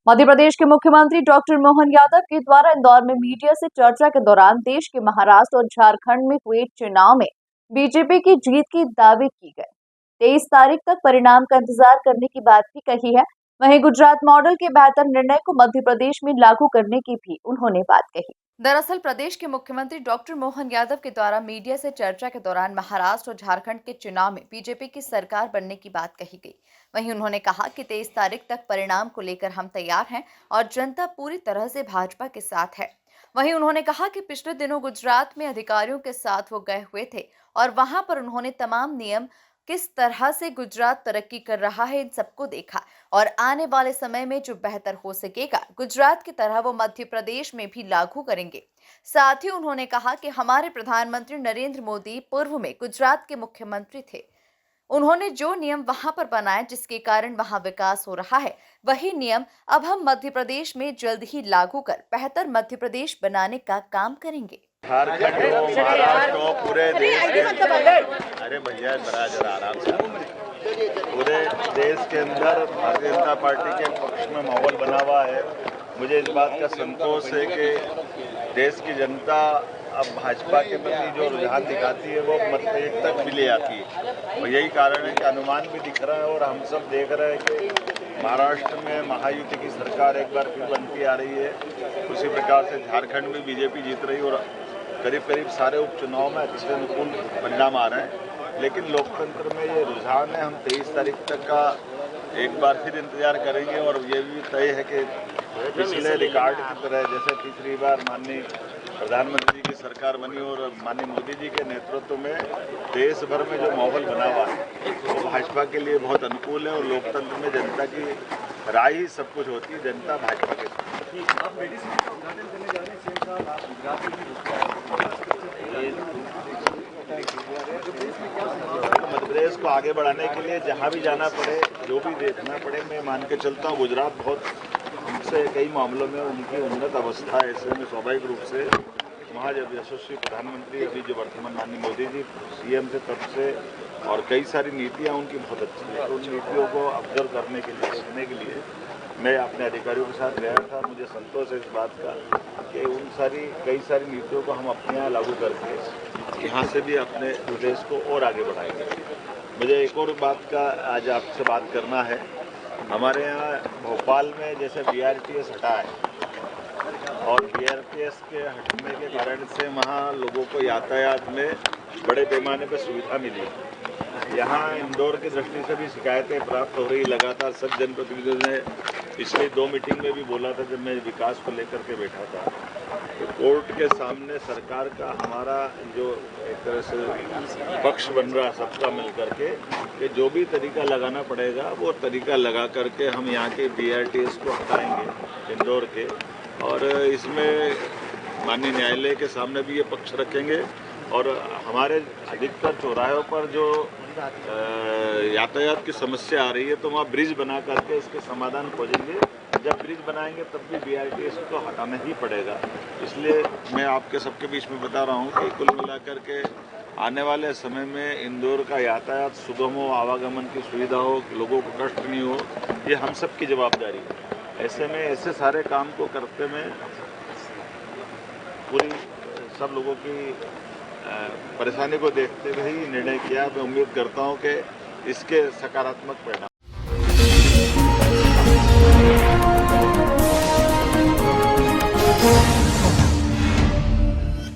मध्य प्रदेश के मुख्यमंत्री डॉक्टर मोहन यादव के द्वारा इंदौर में मीडिया से चर्चा के दौरान देश के महाराष्ट्र और झारखंड में हुए चुनाव में बीजेपी की जीत की दावे की गए। 23 तारीख तक परिणाम का इंतजार करने की बात भी कही है। वहीं गुजरात मॉडल के बेहतर निर्णय को मध्य प्रदेश में लागू करने की भी उन्होंने बात कही। दरअसल प्रदेश के मुख्यमंत्री डॉक्टर मोहन यादव के द्वारा मीडिया से चर्चा के दौरान महाराष्ट्र और झारखंड के चुनाव में बीजेपी की सरकार बनने की बात कही गई। वहीं उन्होंने कहा कि 23 तारीख तक परिणाम को लेकर हम तैयार हैं और जनता पूरी तरह से भाजपा के साथ है। वहीं उन्होंने कहा कि पिछले दिनों गुजरात में अधिकारियों के साथ वो गए हुए थे और वहां पर उन्होंने तमाम नियम किस तरह से गुजरात तरक्की कर रहा है इन सबको देखा और आने वाले समय में जो बेहतर हो सकेगा गुजरात की तरह वो मध्य प्रदेश में भी लागू करेंगे। साथ ही उन्होंने कहा कि हमारे प्रधानमंत्री नरेंद्र मोदी पूर्व में गुजरात के मुख्यमंत्री थे। उन्होंने जो नियम वहां पर बनाए जिसके कारण वहां विकास हो रहा है, वही नियम अब हम मध्य प्रदेश में जल्द ही लागू कर बेहतर मध्य प्रदेश बनाने का काम करेंगे। झारखंड हो, महाराष्ट्र हो, पूरे देश के अरे भैया जरा आराम से पूरे देश के अंदर भारतीय जनता पार्टी के पक्ष में माहौल बना हुआ है। मुझे इस बात का संतोष है कि देश की जनता अब भाजपा के प्रति जो रुझान दिखाती है वो मतभेद तक भी ले आती है और यही कारण है कि अनुमान भी दिख रहा है और हम सब देख रहे हैं कि महाराष्ट्र में महायुति की सरकार एक बार फिर बनती आ रही है। उसी प्रकार से झारखंड में बीजेपी जीत रही है और करीब सारे उपचुनाव में अच्छे अनुकूल परिणाम आ रहे हैं। लेकिन लोकतंत्र में ये रुझान है। हम 23 तारीख तक का एक बार फिर इंतजार करेंगे और ये भी तय है कि पिछले रिकॉर्ड की तरह जैसे तीसरी बार माननीय प्रधानमंत्री की सरकार बनी और माननीय मोदी जी के नेतृत्व में देश भर में जो माहौल बना हुआ है वो भाजपा के लिए बहुत अनुकूल है और लोकतंत्र में जनता की राय ही सब कुछ होती है। जनता भाजपा के मध्य प्रदेश को आगे बढ़ाने के लिए जहां भी जाना पड़े, जो भी देखना पड़े, मैं मान के चलता हूँ गुजरात बहुत हमसे कई मामलों में उनकी उन्नत अवस्था है। ऐसे में स्वाभाविक रूप से वहाँ जब यशस्वी प्रधानमंत्री अभी जो वर्तमान माननीय मोदी जी सीएम थे तब से और कई सारी नीतियाँ उनकी बहुत अच्छी हैं। तो उन नीतियों को ऑब्जर्व करने के लिए सीखने के लिए मैं अपने अधिकारियों के साथ गया था। मुझे संतोष है इस बात का कि उन कई सारी नीतियों को हम अपने यहाँ लागू करके यहाँ से भी अपने प्रदेश को और आगे बढ़ाएंगे। मुझे एक और बात का आज आपसे बात करना है। हमारे यहाँ भोपाल में जैसे BRTS हटा है और BRTS के हटने के कारण से वहाँ लोगों को यातायात में बड़े पैमाने पर सुविधा मिली। यहाँ इंदौर की दृष्टि से भी शिकायतें प्राप्त हो रही लगातार। सब जनप्रतिनिधियों ने पिछली 2 मीटिंग में भी बोला था जब मैं विकास को लेकर के बैठा था। तो कोर्ट के सामने सरकार का हमारा जो एक तरह से पक्ष बन रहा सबका मिल करके कि जो भी तरीका लगाना पड़ेगा वो तरीका लगा करके हम यहाँ के BRTS को हटाएंगे इंदौर के और इसमें माननीय न्यायालय के सामने भी ये पक्ष रखेंगे और हमारे अधिकतर चौराहों पर जो यातायात की समस्या आ रही है तो वहाँ ब्रिज बना करके इसके समाधान खोजेंगे। जब ब्रिज बनाएंगे तब भी BRTS को हटाना ही पड़ेगा। इसलिए मैं आपके सबके बीच में बता रहा हूँ कि कुल मिलाकर के आने वाले समय में इंदौर का यातायात सुगम हो, आवागमन की सुविधा हो, लोगों को कष्ट नहीं हो, ये हम सब की जवाबदारी है। ऐसे में ऐसे सारे काम को करते में पूरी सब लोगों की परेशानी को देखते हुए ही निर्णय किया। मैं उम्मीद करता हूं कि इसके सकारात्मक परिणाम